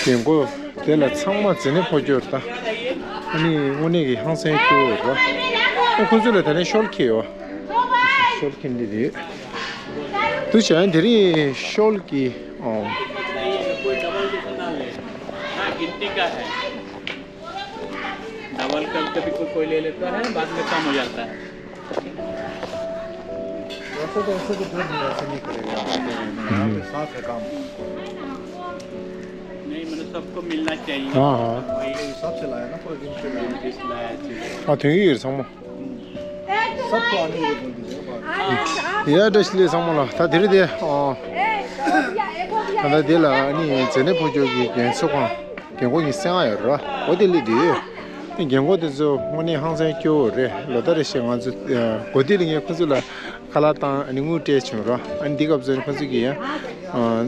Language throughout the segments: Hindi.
갱고 내가 창마 전에 보여줬다. 아니 오늘이 항상 교가 그들을 다른 숄키요. 숄킨들이 도대체 안들이 숄키 डबल कभी कोई ले लेता है बाद में कम हो जाता है वैसे तो ऐसे नहीं करेगा साफ है काम नहीं मतलब सबको मिलना चाहिए हाँ हाँ वही हिसाब से लाया ना पूरे दिन से लाया 아 되게 상모 सबको आने के लिए बोल दीजिएगा 야 됐을래 상모라 다 데리대 하나 데라 아니 전에 보조기 gen소관 gen고기 생아요 어디리디 gen고도서 뭐니 항상 교래 로다르 시간즈 고디링에 쿠슬라 칼라타 아니 무테치로 안디갑전 쿠즈기야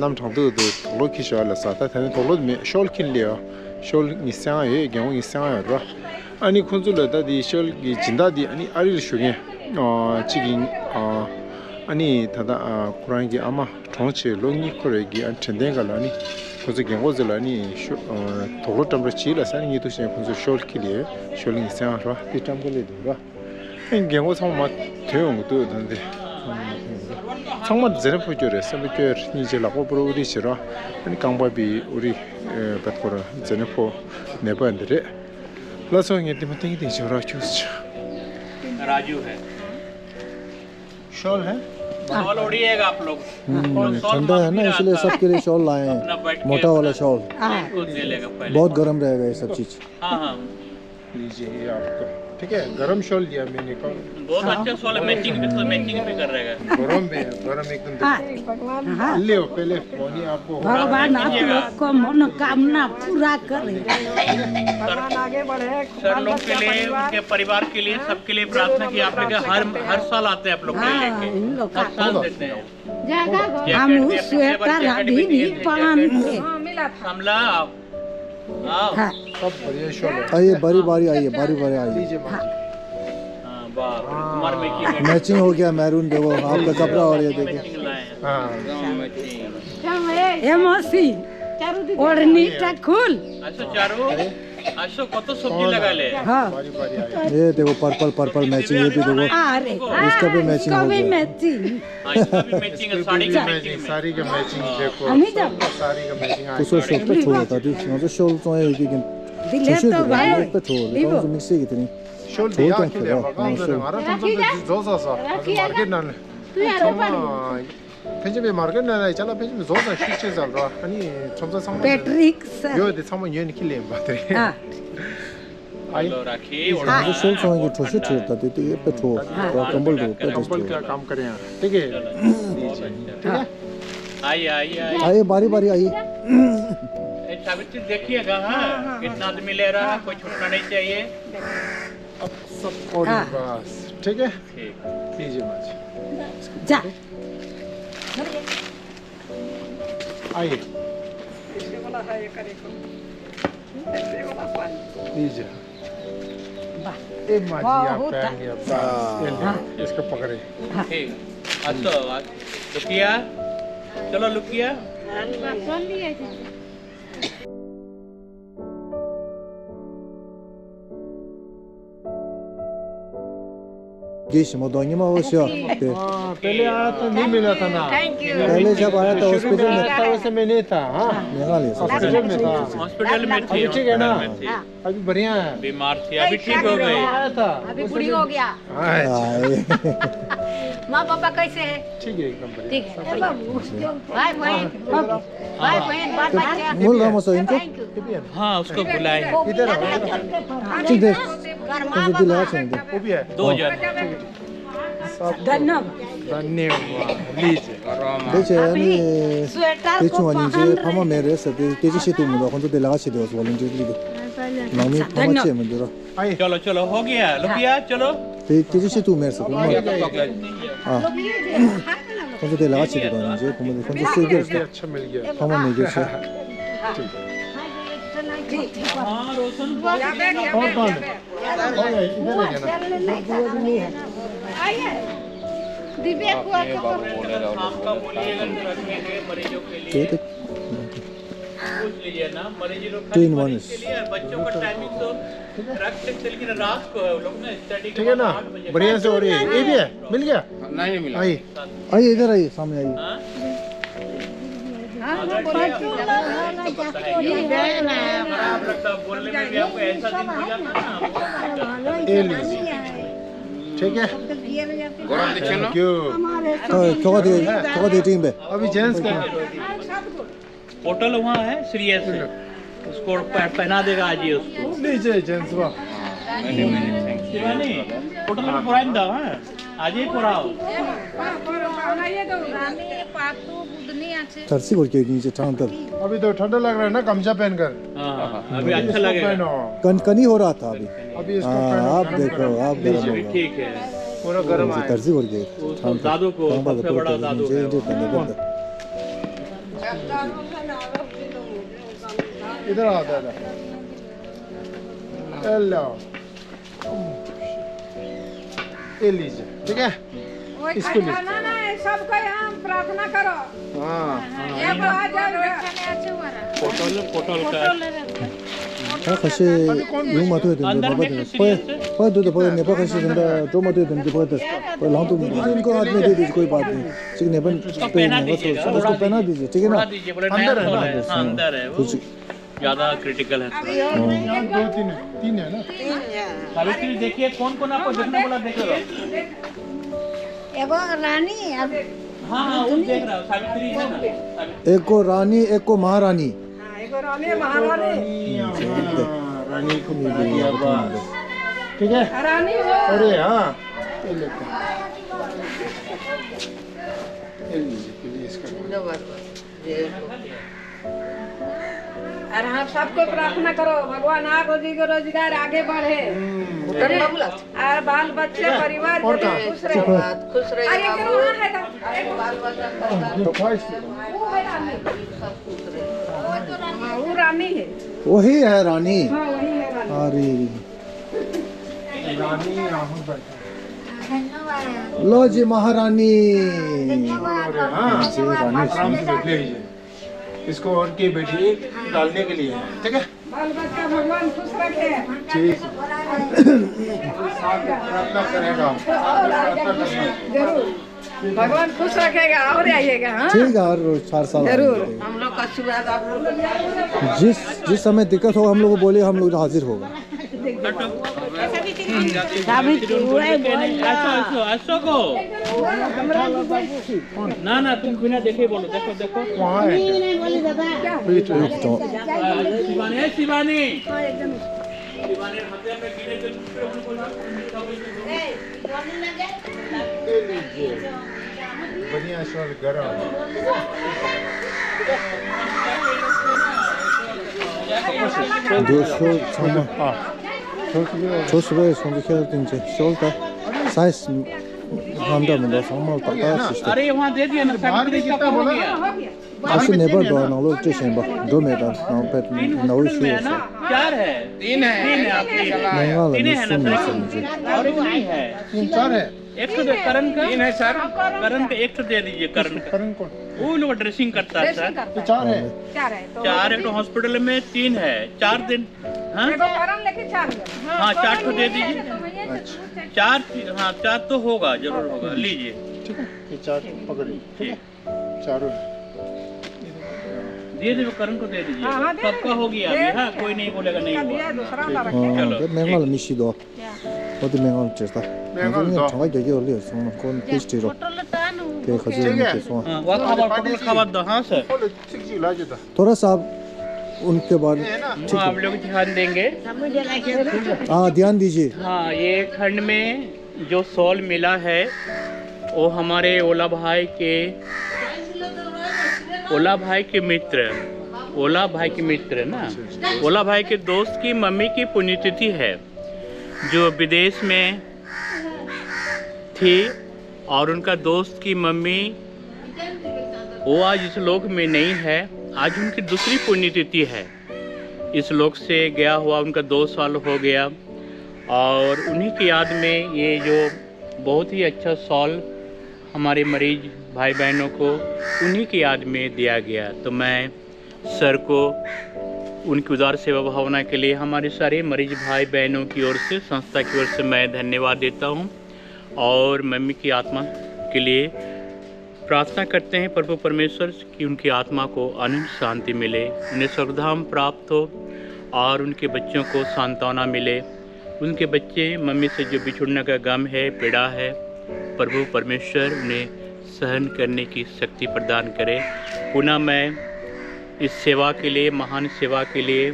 남통도도 로키샤라 사타 타는 돌로미 숄킨리어 숄 니상아예 gen고 니상아요 아니 콘줄라다디 숄기 진다디 아니 아리르 쇼게 지긴 아니 다다 쿠란기 아마 통치 롱니 코레기 안텐데가라니 고즈 gen고즈라니 도로 탐브치라 사니 이도시 콘줄 숄킬리에 숄링 상아로 티탐글리도라 gen고 상마 대용도 단데 상마 제네 포조레 서비케 니제라고 브로리시라 아니 강바비 우리 바코라 제네포 네반데레 लासोंगे दिमाग की जरा चूस राजू है शॉल है शॉल ओढ़िएगा आप लोग ठंडा है ना इसलिए सबके लिए शॉल लाए हैं मोटा वाला शॉल ले लेगा पहले बहुत गर्म रहेगा ये सब चीज हाँ हाँ लीजिए आपको ठीक है गरम शॉल दिया मैंने को बहुत अच्छा शॉल है मैचिंग भी कर रहेगा गरम एकदम ले पहले बोली आपको भगवान आपको मनोकामना पूरा करे सर लोग के लिए उनके परिवार के लिए सबके लिए प्रार्थना की आप लोग हर साल आते हैं आप लोग के लेके हर साल देते हैं हम स्वेटर अभी नहीं पहनते हमला सब बढ़िया शॉल है आइए बारी बारी आइए आइए लीजिए मैचिंग हो गया मैरून देखो आपका कपड़ा और ये देखिए हाँ एमसी ओढ़नी खुल अच्छा चारू अच्छा कत सब्जी लगा ले हाँ ये देखो पर्पल मैचिंग ये भी देखो अरे इसका भी मैचिंग हो गया मैचिंग इसका भी मैचिंग है साड़ी का मैचिंग देखो हमें जब साड़ी का मैचिंग कुछ शॉल पे छोड़ा था जो शॉल तो है कि दिले तो भाई पे छोड़ तो मिक्स ही कितनी शॉल दिया कि ले हमारा तो जोसा मार्केट ना 편집에 마르겠나 있잖아 편집에 조사 실제 잘 봐. 아니 점점 상황 पैट्रिक 요데 상황 연이 killing battery हाँ आई लो रखी जो शॉल तो ये छोटे छोटा देते ये पे छोड़ कंबल दो पे कंबल का काम करें ठीक है ठीक है आइए बारी आइए सावित्री देखिएगा हाँ कितना आदमी ले रहा है कोई छूटना नहीं चाहिए अब सब और बस ठीक है लीजिए माँ जा आइए लीजिए ए माँ जी आप पहन लिया बस इसको पकड़े ठीक अच्छा लुकिया चलो लुकिया गेश मोदोनी में वो शो पहले आया तो नहीं मिला था ना पहले जब आया था हॉस्पिटल में था वैसे में नहीं था हाँ हॉस्पिटल में था हॉस्पिटल में थी ठीक है ना अभी बढ़िया है बीमार थी अभी ठीक हो गई आया था अभी बुढ़ी हो गया माँ पापा कैसे है ठीक है एकदम बढ़िया ठीक है भाई बहन बात बच्चे बोल रहा हूँ इनको हाँ उसको बुलाए इधर आओ ठीक है मुझे दिला चाहिए वो भी है 2000 धन्यवाद धन्यवाद लीजिए देखिए यानी स्वेटर 대충 को 아니 이제 파마 메르스 돼지 시도문도 혼자 데라가시 되어서 원래 이제 남이 파마체 문제로 चलो चलो हो गया लुकिया चलो 돼지 시도 메르스 아 혼자 데라가시 되어서 이제 보면 혼자 쓰게 अच्छा मिल गया 파마 메르스 हाँ रोशन और कौन है इधर है ना दिव्या को शाम का बोलिएगा तो रखेंगे मरीजों के लिए पूछ लीजिए ना मरीज लोग Two in खाली one मरीज के is- लिए बच्चों का टाइमिंग तो रख सकते लेकिन रात को है वो लोग ना स्टडी ठीक है ना बढ़िया से हो रही है ये भी है मिल गया नहीं मिला आई आइए इधर आइए सामने आइए खराब लगता बोलने में भी आपको ऐसा दिन मिला था ना ये लीजिए ठीक है थैंक यू 저거 뒤에 टीम पे अभी जेंट्स का होटल वहाँ है सीरियस है उसको पहना देगा आज ही उसको लीजिए जेंट्स वा शिवानी होटल में पुरान दा है आज ही पुराओ जर्सी 걸게 이제 장들 अभी तो ठंडा लग रहा है ना गमछा पहनकर हाँ अभी अच्छा लगेगा पहनो कनी हो रहा था अभी अभी इसको हाँ, पहनो आप देखो आप गर्म अभी होगा ठीक है पूरा गर्म 이제 है जर्सी 걸게 उसको दादू को सबसे बड़ा दादू है वो। इधर आओ दादा हेलो ये लीजिए ठीक है इसको लीजिए सबको यहाँ प्रार्थना करो हाँ एक आ जाओ होटल का 다 같이 욕 맡아야 되는데 अंदर 봐봐 में 되는데 सीरियस है 봐도 돼 봐도 내가 같이 된다 좀 맡아야 되는데 봐도 랑도 이거 आदमी दे दीजिए कोई बात नहीं ठीक है उसको पहना दीजिएगा उसको पहना दीजिए ठीक है उड़ा ना दीजिए बोले अंदर नया है सोल ना? है हाँ, अंदर है वो कुछ ज्यादा क्रिटिकल है यहाँ दो तीन है ना सावित्री देखिए कौन कौन आपको देखने बोला देख रहे हो एगो रानी हाँ हाँ वो देख रहा हूँ सावित्री है ना सावित्री। एक को रानी एक को महारानी एगो रानी महारानी रानी को मिल गई अब ठीक है रानी हो अरे हाँ ये लेते हैं ये लीजिए प्लीज और हम सबको प्रार्थना करो भगवान आप जी को रोजगार आगे बढ़े और बाल बच्चे परिवार और सभी कहाँ? खुश रहे खुश रहे अरे क्यों वहाँ है तो तो ख्वाहिश वो है रानी हाँ, वो रानी है वही है रानी हाँ वही है रानी अरे रानी यहाँ पर लो जी महारानी हाँ जी रानी आराम से बैठ लीजिए इसको और के बैठिए डालने के लिए ठीक है बाल बच्चा भगवान खुश रखे ठीक प्रार्थना करेगा प्रार्थना करना जरूर भगवान खुश रखेगा और आइएगा हाँ ठीक है हर रोज 4 साल जरूर आएंगे। हम लोग का आशीर्वाद आप लोग जिस समय दिक्कत होगा हम लोग को बोले हम लोग हाजिर होगा ऐसो को ना ना तुम बिना देखे बोलो देखो देखो वहाँ है तो शिवानी शिवानी शिवानी मध्य में गिरे तो दूसरे उनको ना ये लीजिए बढ़िया शोर गरम दोस्तों क्षमा 조수배 손질해야 되는지 쇼다 사이즈 한다면 정말 딱딱하시 अरे वहाँ दे दिया ना बाहर भी सावित्री का कितना हो बोला गया 다시 네번 더 나올 때 셴바 도메다 나올 나올 수 में है ना 있어 4 है 3 है आपकी 내가 तीन है ना 무슨 सर 말씀이지 और एक नहीं है तीन चार है एक तो दे करण का 3 है सर करण का एक तो दे दीजिए करण का करण को वो लोग ड्रेसिंग करता है सर तो चार है चार है तो 4 एक तो हॉस्पिटल में 3 है 4 दिन हाँ एगो करण लेके चार है हाँ 4 तो दे दीजिए 4 हाँ 4 तो होगा जरूर होगा लीजिए ठीक है ये चार पकड़िए ठीक है चारों दे दे करण को दे दीजिए हाँ, दे सबका हो गया अभी हाँ कोई नहीं बोलेगा नहीं का हुआ दिया दूसरा ना रखे 어 맹알 미시도 어디 맹알 쳤다 맹알 더. 정말 되게 어려워 정말 건 테스트로 그 가지고 ठीक है। 있어 हाँ वह खबर खबर दो हाँ सर बोलो सिक्स ला देता थोड़ा सा उनके बाद है ना हाँ आप लोग ध्यान देंगे हाँ ध्यान दीजिए हाँ ये खंड में जो सॉल मिला है वो हमारे ओला भाई के मित्र ना ओला भाई के दोस्त की मम्मी की पुण्यतिथि है जो विदेश में थी और उनका दोस्त की मम्मी वो आज इस लोक में नहीं है आज उनकी दूसरी पुण्यतिथि है। इस लोक से गया हुआ उनका 2 साल हो गया और उन्हीं की याद में ये जो बहुत ही अच्छा शॉल हमारे मरीज भाई बहनों को उन्हीं की याद में दिया गया। तो मैं सर को उनकी उदार सेवा भावना के लिए हमारे सारे मरीज भाई बहनों की ओर से, संस्था की ओर से मैं धन्यवाद देता हूँ और मम्मी की आत्मा के लिए प्रार्थना करते हैं प्रभु परमेश्वर कि उनकी आत्मा को अनंत शांति मिले, उन्हें स्वर्गधाम प्राप्त हो और उनके बच्चों को सांत्वना मिले। उनके बच्चे मम्मी से जो बिछुड़ने का गम है, पीड़ा है, प्रभु परमेश्वर उन्हें सहन करने की शक्ति प्रदान करे। पुनः मैं इस सेवा के लिए, महान सेवा के लिए,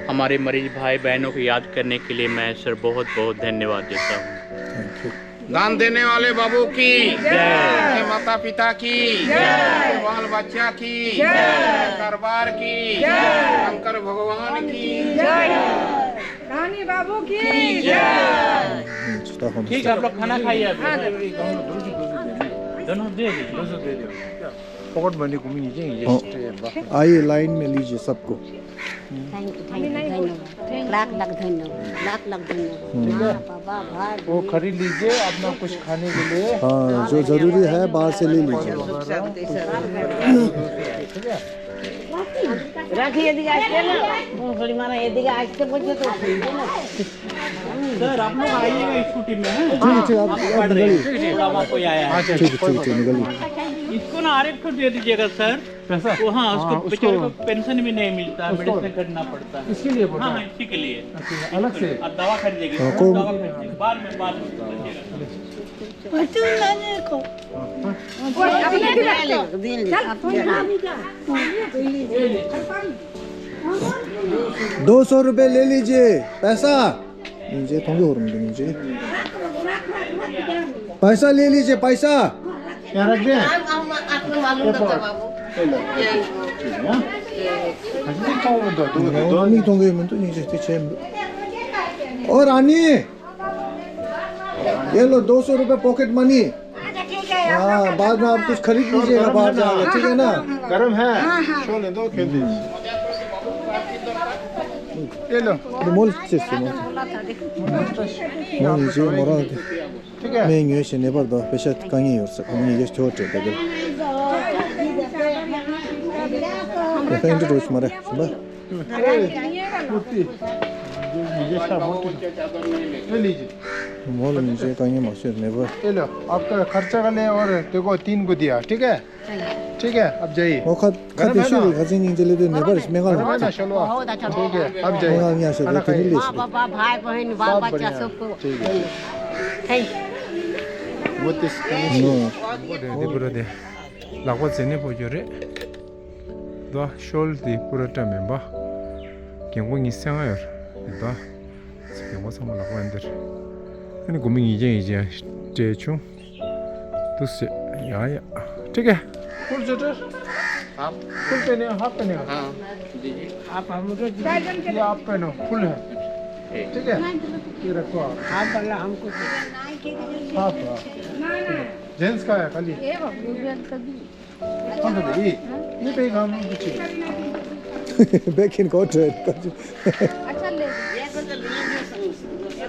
हमारे मरीज भाई बहनों को याद करने के लिए मैं सर बहुत बहुत धन्यवाद देता हूँ। दान देने वाले बाबू की जय, माता पिता की जय, बाल बच्चा की जय, दरबार की जय, शंकर भगवान की जय, रानी बाबू की जय। ठीक है, आप लोग खाना खाइए। दोनों दे दीजिए। पकड़ बनी को मिनी जे आइए लाइन में लीजिए सबको। लाख लाख धन्यवाद बाबा भाई। वो खरीद लीजिए अपना कुछ खाने के लिए। हाँ, जो जरूरी है बाहर से ले लीजिए। राखी यदि आज के ना थोड़ी मारा यदि आज के बजे तो सर आप लोग आइएगा स्कूटी में। ठीक है, आप निकलिए। ठीक है, निकलिए। इसको ना आरिफ को दे दीजिएगा सर पैसा। वो हाँ, उसको बेचारे को पेंशन भी नहीं मिलता, मेडिसिन करना पड़ता है इसके लिए। हाँ, इसी के लिए अलग से आप दवा खरीदेंगे। बाद में ₹200 ले लीजिए पैसा। नीचे थोड़ी हो रही नीचे पैसा ले लीजिए, पैसा यहाँ रख दें। आपको मालूम था बाबू। नहीं दूंगे मैं तो नीचे पीछे। और रानी ये लो ₹200 पॉकेट मनी। हाँ, बाद में आप कुछ खरीद लीजिएगा बाहर जाकर, ठीक है ना? गरम है, शोले दो खेल दे। ये लो मोल से मोल नीचे मोरा ठीक है। मैं इंग्लिश नहीं पढ़ता, पैसा कहीं और सब इंग्लिश छोड़ देता है। ये कहीं तो रोज मरे सुबह। ले लीजिए। मोल नीचे कहीं मार्केट में बस। ये लो आपका खर्चा का ले और देखो 3 को दिया, ठीक है? ठीक है, अब जाइए। वो खाते शुरू खाते नहीं चले तो नेबर इसमें गरम है ना, चलो ठीक है, अब जाइए। यहाँ से तो नहीं ले सकते। बाबा भाई बहन बाल बच्चा सबको ठीक है। वो तिस दे पूरा दे लागो जेने 보여래 도 숄디 पूरा में बा 경고 이상해요 도 경고 선물 하고 안들 아니 고민 이제 대충 도스 야야 ठीक है फुल जटर आप फुल पहने हाफ पहने हाँ दीजिए। आप हम लोग ये आप पहनो फुल है ठीक है ये रखो आप आप वाला हमको हाफ जेंट्स का है खाली ये बाबू कभी कौन सा ये पे काम कुछ back in court अच्छा ले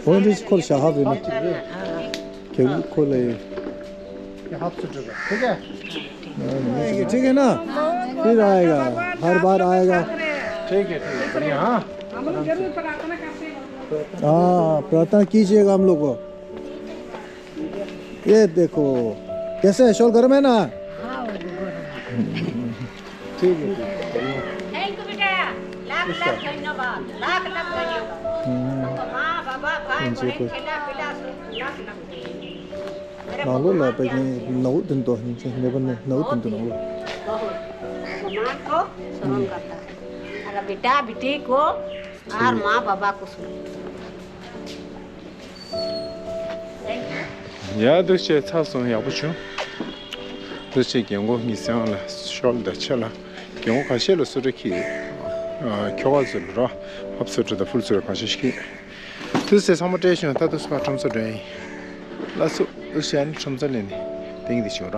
वो जिस कोल शाहब है क्या कोल है ये हाफ सूट होगा ठीक है ठीक है ना फिर आएगा हर बार आएगा ठीक है बढ़िया हाँ हम लोग जरूर प्रार्थना करते हैं हाँ प्रार्थना कीजिएगा हम लोग को ये देखो कैसे है शॉल गर्म है ना ठीक है थैंक यू बेटा लाख लाख धन्यवाद लाख लाख धन्यवाद मां बाबा भाई बहन खिला पिला लाख लाख नालो ला पे नौ दिन तो नहीं बने नौ दिन तो नालो भगवान को स्मरण करता है अगर बेटा बेटी को और माँ बाबा को या दोचे 차선 야부죠 도시 경고 미상을 숄더 쳐라 경고 가실로 수르키 교과서로 합서도 풀수로 가시기 도시 사모테이션 다도스가 점수돼 라스 으시안 점수내니 땡이 되시오라